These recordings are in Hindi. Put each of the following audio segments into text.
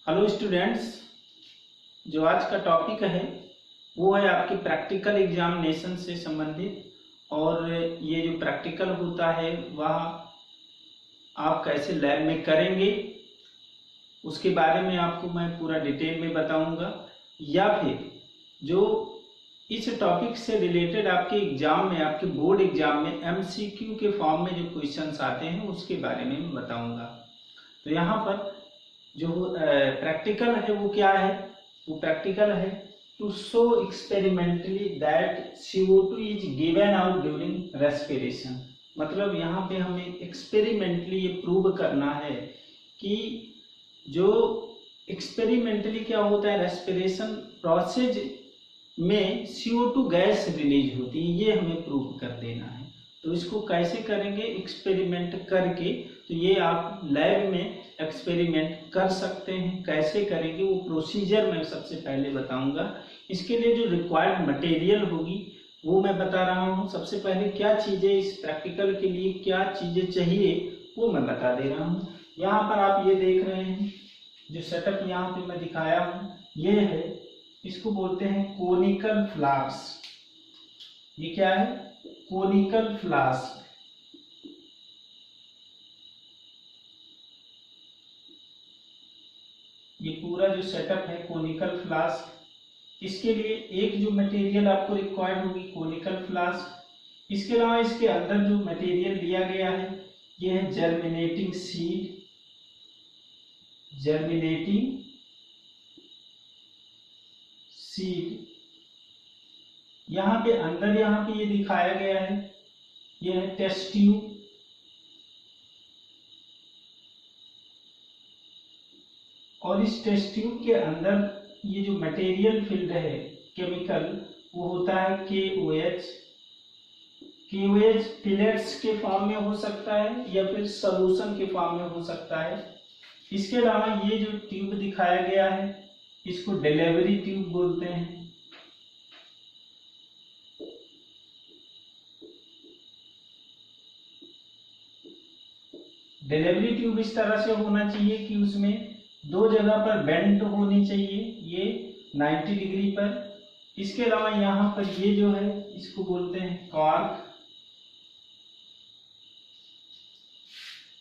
हेलो स्टूडेंट्स, जो आज का टॉपिक है वो है आपके प्रैक्टिकल एग्जामिनेशन से संबंधित। और ये जो प्रैक्टिकल होता है वह आप कैसे लैब में करेंगे उसके बारे में आपको मैं पूरा डिटेल में बताऊंगा, या फिर जो इस टॉपिक से रिलेटेड आपके एग्जाम में, आपके बोर्ड एग्जाम में एमसीक्यू के फॉर्म में जो क्वेश्चंस आते हैं उसके बारे में मैं बताऊंगा। तो यहाँ पर जो प्रैक्टिकल है वो क्या है? वो प्रैक्टिकल है to show experimentally that CO2 is given out during respiration. मतलब यहाँ पे हमें एक्सपेरिमेंटली ये प्रूव करना है कि जो एक्सपेरिमेंटली क्या होता है, रेस्पिरेशन प्रोसेस में CO2 गैस रिलीज होती है, ये हमें प्रूव कर देना है। तो इसको कैसे करेंगे? एक्सपेरिमेंट करके। तो ये आप लैब में एक्सपेरिमेंट कर सकते हैं। कैसे करेंगे वो प्रोसीजर मैं सबसे पहले बताऊंगा। इसके लिए जो रिक्वायर्ड मटेरियल होगी वो मैं बता रहा हूँ। सबसे पहले क्या चीज़ें इस प्रैक्टिकल के लिए क्या चीज़ें चाहिए वो मैं बता दे रहा हूँ। यहाँ पर आप ये देख रहे हैं जो सेटअप यहाँ पे मैं दिखाया हूँ, ये है, इसको बोलते हैं कोनिकल फ्लास्क। ये क्या है? Conical flask. ये पूरा जो सेटअप है कोनिकल फ्लास्क। इसके लिए एक जो मटेरियल आपको रिक्वायर्ड होगी कोनिकल फ्लास्क। इसके अलावा इसके अंदर जो मटेरियल लिया गया है ये है जर्मिनेटिंग सीड। जर्मिनेटिंग सीड यहाँ पे अंदर, यहाँ पे ये दिखाया गया है, ये है टेस्ट ट्यूब। और इस टेस्ट ट्यूब के अंदर ये जो मटेरियल फिल्ड है केमिकल, वो होता है KOH। KOH पिलेट्स के फॉर्म में हो सकता है या फिर सॉल्यूशन के फॉर्म में हो सकता है। इसके अलावा ये जो ट्यूब दिखाया गया है इसको डिलीवरी ट्यूब बोलते हैं। डिलीवरी ट्यूब इस तरह से होना चाहिए कि उसमें दो जगह पर बेंड होनी चाहिए, ये 90 डिग्री पर। इसके अलावा यहाँ पर ये जो है इसको बोलते हैं कॉर्क।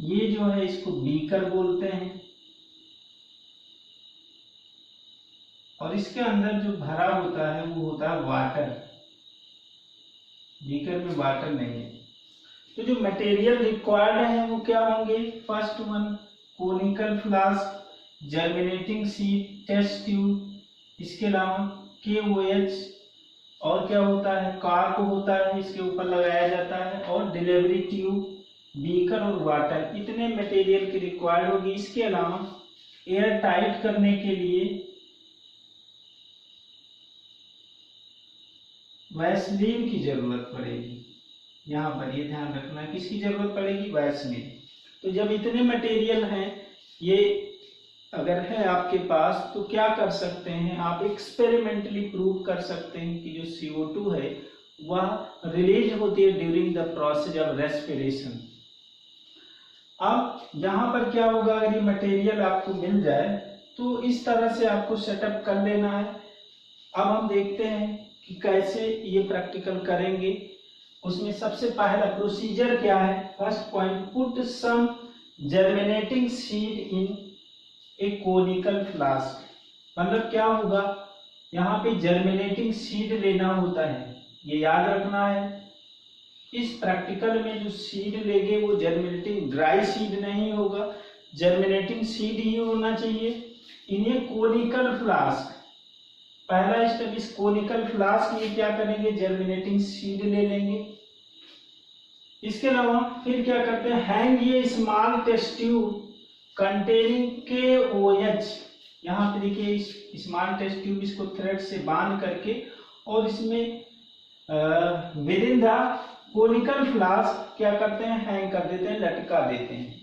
ये जो है इसको बीकर बोलते हैं। और इसके अंदर जो भरा होता है वो होता है वाटर। बीकर में वाटर नहीं है। तो जो मटेरियल रिक्वायर्ड है वो क्या होंगे? First one conical flask, germinating seed, test tube, इसके अलावा KOH, और क्या होता है? कॉर्क होता है, इसके ऊपर लगाया जाता है, और डिलीवरी ट्यूब, बीकर और वाटर। इतने मटेरियल की रिक्वायर्ड होगी। इसके अलावा एयर टाइट करने के लिए वैसलीन की जरूरत पड़ेगी। यहाँ पर ये ध्यान रखना, किसकी जरूरत पड़ेगी? वैसलीन। तो जब इतने मटेरियल हैं, ये अगर है आपके पास, तो क्या कर सकते हैं आप? एक्सपेरिमेंटली प्रूव कर सकते हैं कि जो CO2 है वह रिलीज होती है during the process of respiration. अब यहाँ पर क्या होगा, अगर ये मटेरियल आपको मिल जाए तो इस तरह से आपको सेटअप कर लेना है। अब हम देखते हैं कि कैसे ये प्रैक्टिकल करेंगे। उसमें सबसे पहला प्रोसीजर क्या है? First point, put some germinating seed in a conical flask. मतलब क्या होगा, यहाँ पे जर्मिनेटिंग सीड लेना होता है, ये याद रखना है। इस प्रैक्टिकल में जो सीड लेंगे वो जर्मिनेटिंग ड्राई सीड नहीं होगा, जर्मिनेटिंग सीड ही होना चाहिए। इन्हें कोनिकल फ्लास्क, पहला स्टेप इस कोनिकल फ्लास्क, ये क्या करेंगे? जर्मिनेटिंग सीड ले लेंगे। इसके अलावा फिर क्या करते हैं? हैंग ये small test tube containing KOH। यहाँ पे देखिए स्मॉल टेस्ट ट्यूब, इसको थ्रेड से बांध करके और इसमें within the conical flask क्या करते हैं? हैंग कर देते हैं, लटका देते हैं।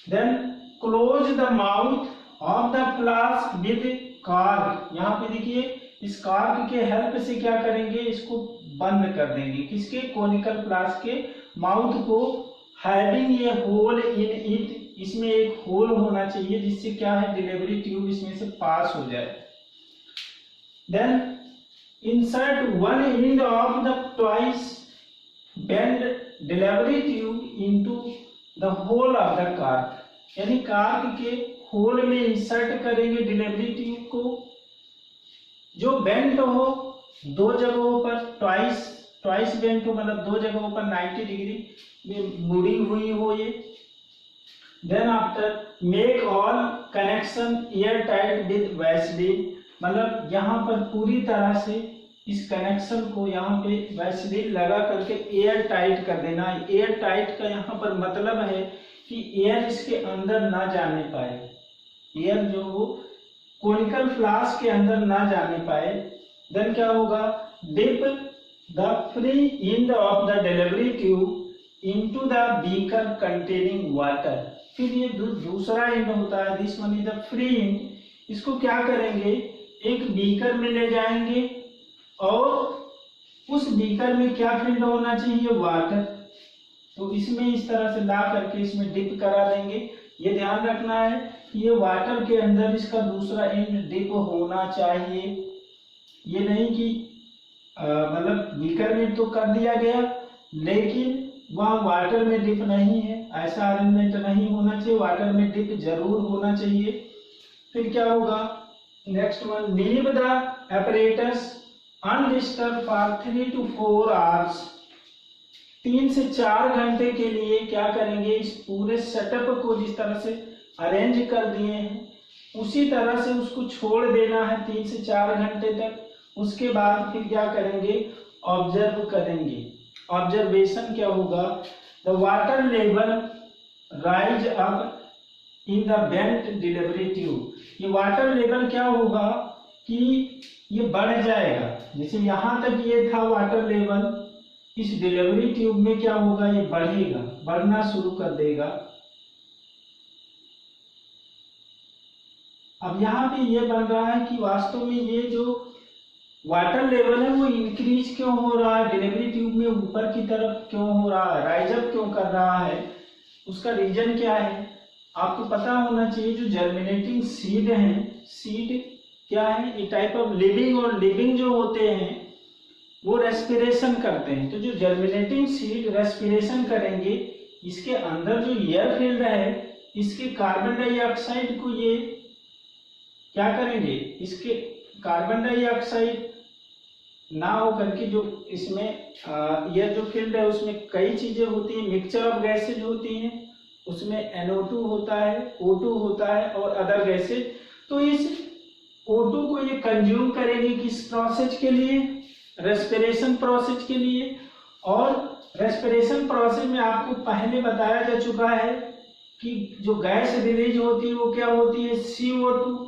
Then close the mouth of the flask with cork. यहाँ पे देखिए इस कॉर्क के हेल्प से क्या करेंगे? इसको बंद कर देंगे। किसके? कोनिकल फ्लास्क के माउथ को। Having a hole in it इसमें एक होल होना चाहिए जिससे क्या है डिलीवरी ट्यूब इसमें से पास हो जाए। Then insert one end of the twice bend delivery tube into the hole of the cork, यानी कार्क के होल में इंसर्ट करेंगे डिलीवरी ट्यूब को, जो बेंड हो दो जगहों पर, ट्वाइस बेंड हो मतलब दो जगहों पर 90 डिग्री में मुड़ी हुई हो ये। Then after make all connection air tight with Vaseline, मतलब यहाँ पर पूरी तरह से इस कनेक्शन को यहाँ पे वैसलीन लगा करके एयर टाइट कर देना है। एयर टाइट का यहाँ पर मतलब है कि एयर इसके अंदर ना जाने पाए, एयर जो वो कोनिकल फ्लास्क के अंदर ना जाने पाए। देन क्या होगा, dip the free end of the delivery tube into the beaker containing water. फिर ये दूसरा एंड होता है, this one is the free end, इसको क्या करेंगे एक बीकर में ले जाएंगे और उस बीकर में क्या फिल्ड होना चाहिए, वाटर। तो इसमें इस तरह से ला करके इसमें डिप करा देंगे। ये ध्यान रखना है कि ये वाटर के अंदर इसका दूसरा एंड डिप होना चाहिए, ये नहीं कि मतलब बीकर में तो कर दिया गया लेकिन वहाँ वाटर में डिप नहीं है, ऐसा अरेंजमेंट नहीं होना चाहिए, वाटर में डिप जरूर होना चाहिए। फिर क्या होगा, next one, leave the apparatus undisturb for 3 to 4 hours, 3 से 4 घंटे के लिए क्या करेंगे, इस पूरे सेटअप को जिस तरह से अरेंज कर दिए हैं उसी तरह से उसको छोड़ देना है 3 से 4 घंटे तक। उसके बाद फिर क्या करेंगे, ऑब्जर्व करेंगे। ऑब्जर्वेशन क्या होगा, the water level rise up in the bent delivery tube, ये वाटर लेवल क्या होगा कि ये बढ़ जाएगा, जैसे यहाँ तक ये था वाटर लेवल, इस डिलीवरी ट्यूब में क्या होगा, ये बढ़ेगा, बढ़ना शुरू कर देगा। अब यहाँ पे ये बन रहा है कि वास्तव में ये जो वाटर लेवल है वो इंक्रीज क्यों हो रहा है, डिलीवरी ट्यूब में ऊपर की तरफ क्यों हो रहा है, राइज अप क्यों कर रहा है, उसका रीजन क्या है आपको पता होना चाहिए। जो जर्मिनेटिंग सीड है, सीड क्या है, ये टाइप ऑफ लिविंग, और लिविंग जो होते हैं वो रेस्पिरेशन करते हैं। तो जो जर्मिनेटिंग सीड रेस्पिरेशन करेंगे, इसके अंदर जो एयर फील्ड है इसके कार्बन डाइऑक्साइड को ये क्या करेंगे, इसके कार्बन डाइऑक्साइड ना हो करके जो इसमें एयर जो फील्ड है उसमें कई चीजें होती हैं, मिक्सचर ऑफ गैसेज होती हैं, उसमें NO2 होता है, O2 होता है और अदर गैसेज। तो इस O2 को ये कंज्यूम करेंगे किस प्रोसेस के लिए, रेस्पिरेशन प्रोसेस के लिए। और रेस्पिरेशन प्रोसेस में आपको पहले बताया जा चुका है कि जो गैस रिलीज होती है वो क्या होती है, CO2।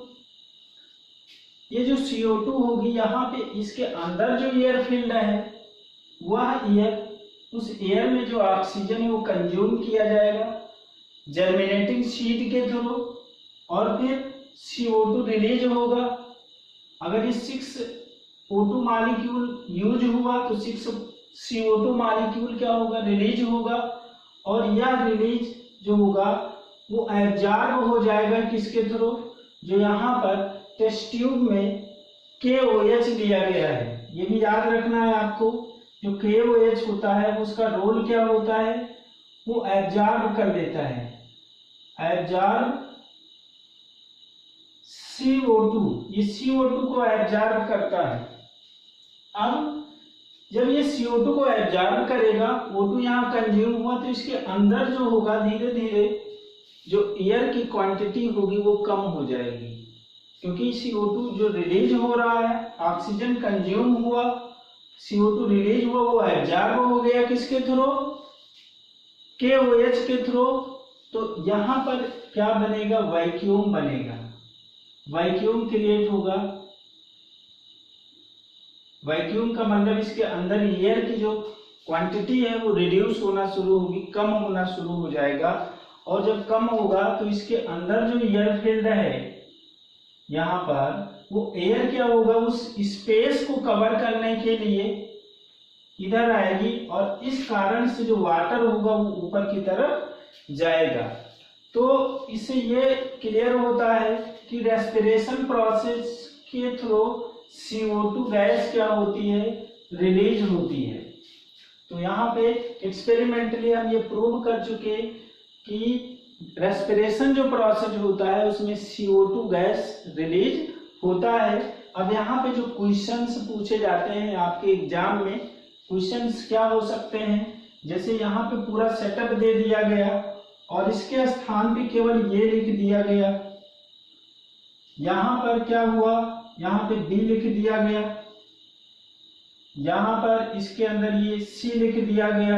ये जो CO2 होगी यहाँ पे इसके अंदर जो एयर फील्ड है वह एयर, उस एयर में जो ऑक्सीजन है वो कंज्यूम किया जाएगा जर्मिनेटिंग सीड के थ्रू और फिर CO2 रिलीज होगा। अगर ये 6O2 मॉलिक्यूल यूज हुआ तो 6 CO2 मॉलिक्यूल क्या होगा, रिलीज होगा। और यह रिलीज जो होगा वो एब्जॉर्ब हो जाएगा किसके थ्रू, जो यहाँ पर टेस्ट ट्यूब में KOH लिया गया है। ये भी याद रखना है आपको, जो KOH होता है उसका रोल क्या होता है, वो एब्जॉर्ब कर लेता है, एब्जॉर्ब CO2, ये CO2 को एब्जॉर्ब करता है। अब जब ये CO2 को एब्जॉर्ब करेगा, O2 यहाँ कंज्यूम हुआ तो इसके अंदर जो होगा धीरे धीरे जो एयर की क्वांटिटी होगी वो कम हो जाएगी, क्योंकि CO2 जो रिलीज हो रहा है, ऑक्सीजन कंज्यूम हुआ, CO2 रिलीज हुआ, वो एब्जॉर्ब हो गया किसके थ्रू, KOH के थ्रू। तो यहाँ पर क्या बनेगा, वैक्यूम बनेगा, वैक्यूम क्रिएट होगा। वैक्यूम का मतलब इसके अंदर एयर की जो क्वांटिटी है वो रिड्यूस होना शुरू होगी, कम होना शुरू हो जाएगा। और जब कम होगा तो इसके अंदर जो एयर फील्ड है यहाँ पर, वो एयर क्या होगा, उस स्पेस को कवर करने के लिए इधर आएगी और इस कारण से जो वाटर होगा वो ऊपर की तरफ जाएगा। तो इससे ये क्लियर होता है कि रेस्पिरेशन प्रोसेस के थ्रू CO2 गैस क्या होती है, रिलीज होती है। तो यहाँ पे एक्सपेरिमेंटली हम ये प्रूव कर चुके कि रेस्पिरेशन जो प्रोसेस होता है उसमें CO2 गैस रिलीज होता है। अब यहाँ पे जो क्वेश्चंस पूछे जाते हैं आपके एग्जाम में, क्वेश्चंस क्या हो सकते हैं, जैसे यहाँ पे पूरा सेटअप दे दिया गया और इसके स्थान पे केवल ये लिख दिया गया, यहाँ पर क्या हुआ, यहाँ पे B लिख दिया गया, यहाँ पर इसके अंदर ये C लिख दिया गया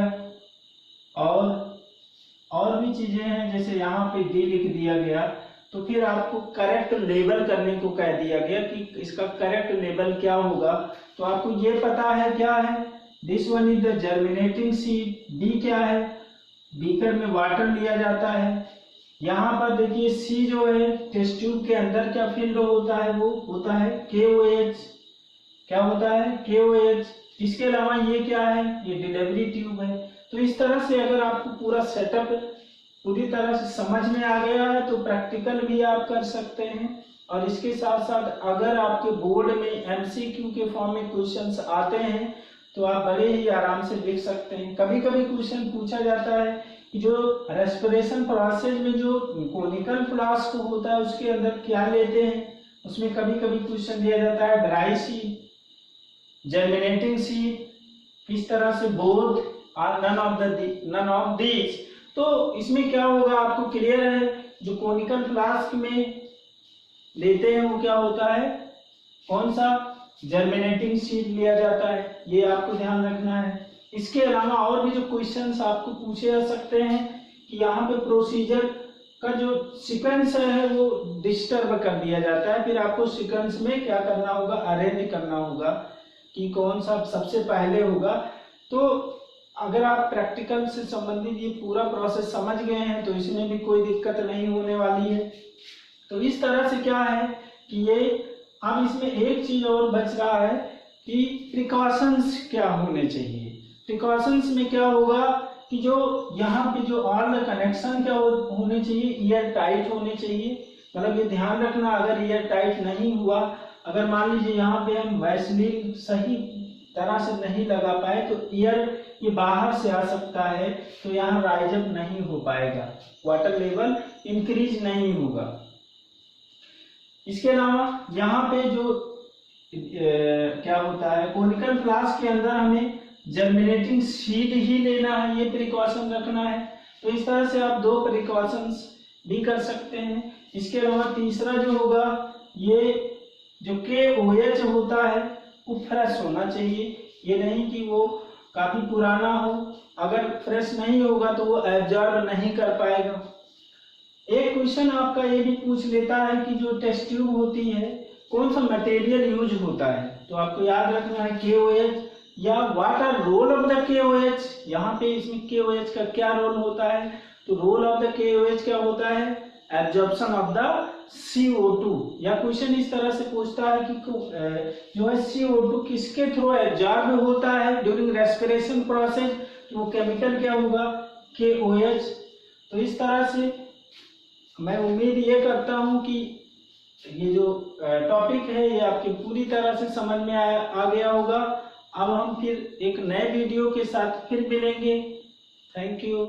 और भी चीजें हैं, जैसे यहाँ पे D लिख दिया गया। तो फिर आपको करेक्ट लेबल करने को कह दिया गया कि इसका करेक्ट लेबल क्या होगा। तो आपको ये पता है क्या है, this one is the germinating seed. B क्या है, बीकर में वाटर लिया जाता है। यहाँ पर देखिए C जो है, टेस्ट ट्यूब के अंदर क्या फील्ड होता है, वो होता है KOH। क्या होता है, KOH। इसके अलावा ये क्या है, ये डिलीवरी ट्यूब है। तो इस तरह से अगर आपको पूरा सेटअप पूरी तरह से समझ में आ गया है तो प्रैक्टिकल भी आप कर सकते हैं। और इसके साथ साथ अगर आपके बोर्ड में MCQ के फॉर्म में क्वेश्चंस आते हैं तो आप बड़े ही आराम से लिख सकते हैं। कभी कभी क्वेश्चन पूछा जाता है कि जो रेस्पिरेशन प्रोसेस में जो कोनिकल फ्लास्क होता है उसके अंदर क्या लेते हैं, उसमें कभी कभी क्वेश्चन दिया जाता है ड्राई सीड, जर्मिनेटिंग सीड, इस तरह से बोथ और नन ऑफ दीज। तो इसमें क्या होगा आपको क्लियर है, जो कोनिकल फ्लास्क में लेते हैं वो क्या होता है, कौन सा, जर्मिनेटिंग सीड लिया जाता है, ये आपको ध्यान रखना है। इसके अलावा और भी जो क्वेश्चंस आपको पूछे जा सकते हैं कि यहाँ पे प्रोसीजर का जो सीक्वेंस है वो डिस्टर्ब कर दिया जाता है, फिर आपको सीक्वेंस में क्या करना होगा, अरेंज करना होगा कि कौन सा सबसे पहले होगा। तो अगर आप प्रैक्टिकल से संबंधित ये पूरा प्रोसेस समझ गए हैं तो इसमें भी कोई दिक्कत नहीं होने वाली है। तो इस तरह से क्या है कि ये, अब इसमें एक चीज और बच रहा है कि प्रिकॉशंस क्या होने चाहिए। प्रिकॉशंस में क्या होगा कि जो यहाँ पे जो ऑल द कनेक्शन क्या होने चाहिए, ईयर टाइट होने चाहिए। मतलब ये ध्यान रखना, अगर ईयर टाइट नहीं हुआ, अगर मान लीजिए यहाँ पे हम वैसलीन सही तरह से नहीं लगा पाए तो ईयर ये बाहर से आ सकता है, तो यहाँ राइज अप नहीं हो पाएगा, वाटर लेवल इंक्रीज नहीं होगा। इसके अलावा यहाँ पे जो क्या होता है, कोनिकल फ्लास्क के अंदर हमें जर्मिनेटिंग सीड ही लेना है, ये प्रिकॉशन रखना है। तो इस तरह से आप दो प्रिकॉशंस भी कर सकते हैं। इसके अलावा तीसरा जो होगा, ये जो KOH होता है वो फ्रेश होना चाहिए, ये नहीं कि वो काफी पुराना हो, अगर फ्रेश नहीं होगा तो वो एब्जॉर्ब नहीं कर पाएगा। एक क्वेश्चन आपका ये भी पूछ लेता है कि जो टेस्ट ट्यूब होती है कौन सा मटेरियल यूज होता है, तो आपको याद रखना है KOH या what are role of the KOH। यहाँ पे इसमें KOH का क्या रोल होता है, तो रोल ऑफ द KOH क्या होता है, एब्जॉर्प्शन ऑफ द CO2। या क्वेश्चन इस तरह से पूछता है कि जो है CO2 किसके थ्रू एब्जॉर्ब होता है ड्यूरिंग रेस्पिरेशन प्रोसेस, तो वो केमिकल क्या होगा, KOH। तो इस तरह से मैं उम्मीद ये करता हूँ कि ये जो टॉपिक है ये आपके पूरी तरह से समझ में आ गया होगा। अब हम फिर एक नए वीडियो के साथ फिर मिलेंगे। Thank you.